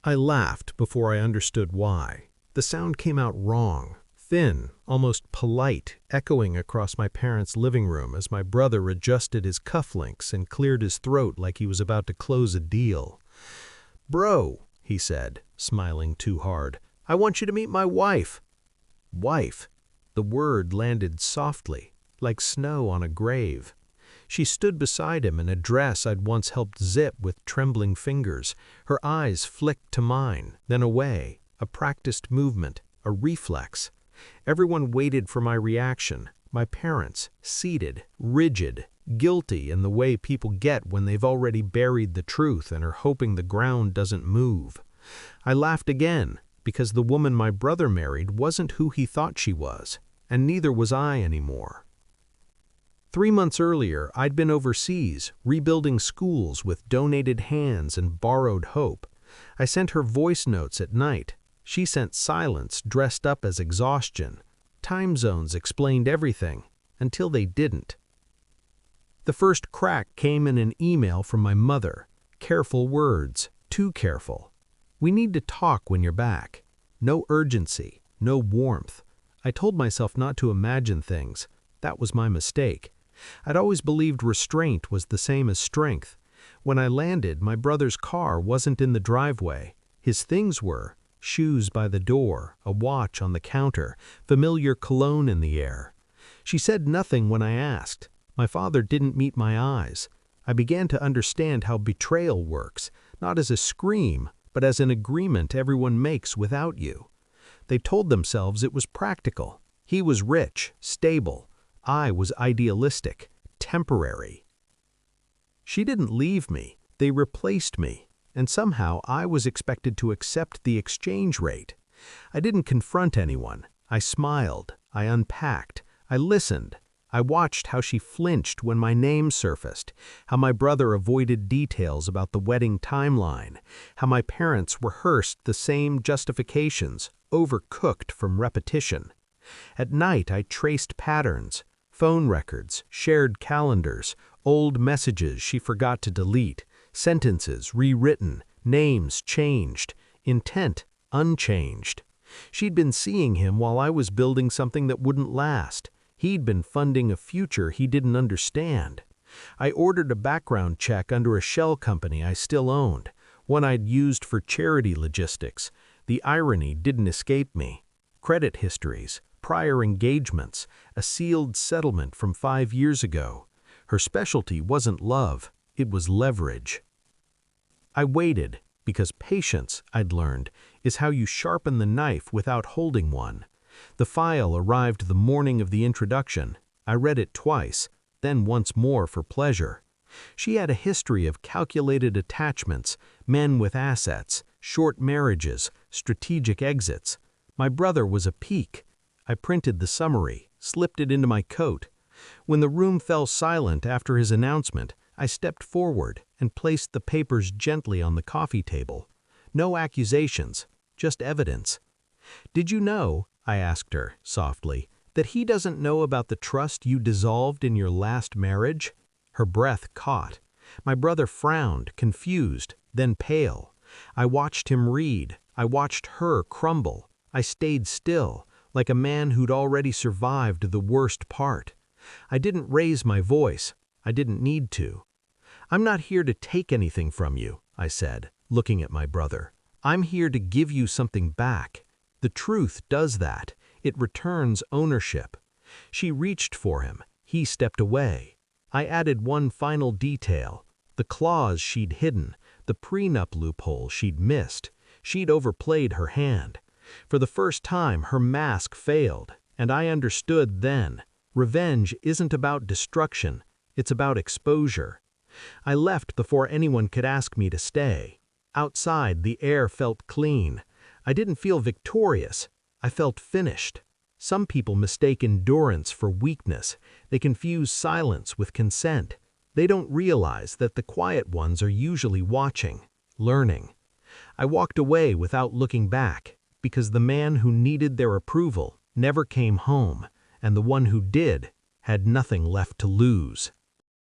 I laughed before I understood why. The sound came out wrong, thin, almost polite, echoing across my parents' living room as my brother adjusted his cufflinks and cleared his throat like he was about to close a deal. "Bro," he said, smiling too hard, "I want you to meet my wife." Wife. The word landed softly, like snow on a grave. She stood beside him in a dress I'd once helped zip with trembling fingers. Her eyes flicked to mine, then away, a practiced movement, a reflex. Everyone waited for my reaction. My parents, seated, rigid, guilty in the way people get when they've already buried the truth and are hoping the ground doesn't move. I laughed again, because the woman my brother married wasn't who he thought she was, and neither was I anymore. 3 months earlier, I'd been overseas, rebuilding schools with donated hands and borrowed hope. I sent her voice notes at night. She sent silence dressed up as exhaustion. Time zones explained everything, until they didn't. The first crack came in an email from my mother. Careful words, too careful. "We need to talk when you're back." No urgency, no warmth. I told myself not to imagine things. That was my mistake. I'd always believed restraint was the same as strength. When I landed, my brother's car wasn't in the driveway. His things were: shoes by the door, a watch on the counter, familiar cologne in the air. She said nothing when I asked. My father didn't meet my eyes. I began to understand how betrayal works, not as a scream, but as an agreement everyone makes without you. They told themselves it was practical. He was rich, stable. I was idealistic, temporary. She didn't leave me, they replaced me, and somehow I was expected to accept the exchange rate. I didn't confront anyone. I smiled, I unpacked, I listened. I watched how she flinched when my name surfaced, how my brother avoided details about the wedding timeline, how my parents rehearsed the same justifications, overcooked from repetition. At night I traced patterns. Phone records, shared calendars, old messages she forgot to delete, sentences rewritten, names changed, intent unchanged. She'd been seeing him while I was building something that wouldn't last. He'd been funding a future he didn't understand. I ordered a background check under a shell company I still owned, one I'd used for charity logistics. The irony didn't escape me. Credit histories, prior engagements, a sealed settlement from 5 years ago. Her specialty wasn't love, it was leverage. I waited, because patience, I'd learned, is how you sharpen the knife without holding one. The file arrived the morning of the introduction. I read it twice, then once more for pleasure. She had a history of calculated attachments, men with assets, short marriages, strategic exits. My brother was a peak. I printed the summary, slipped it into my coat. When the room fell silent after his announcement, I stepped forward and placed the papers gently on the coffee table. No accusations, just evidence. "Did you know," I asked her, softly, "that he doesn't know about the trust you dissolved in your last marriage?" Her breath caught. My brother frowned, confused, then pale. I watched him read. I watched her crumble. I stayed still, like a man who'd already survived the worst part. I didn't raise my voice. I didn't need to. "I'm not here to take anything from you," I said, looking at my brother. "I'm here to give you something back. The truth does that. It returns ownership." She reached for him. He stepped away. I added one final detail. The clause she'd hidden, the prenup loophole she'd missed. She'd overplayed her hand. For the first time, her mask failed, and I understood then. Revenge isn't about destruction, it's about exposure. I left before anyone could ask me to stay. Outside, the air felt clean. I didn't feel victorious. I felt finished. Some people mistake endurance for weakness. They confuse silence with consent. They don't realize that the quiet ones are usually watching, learning. I walked away without looking back, because the man who needed their approval never came home, and the one who did had nothing left to lose.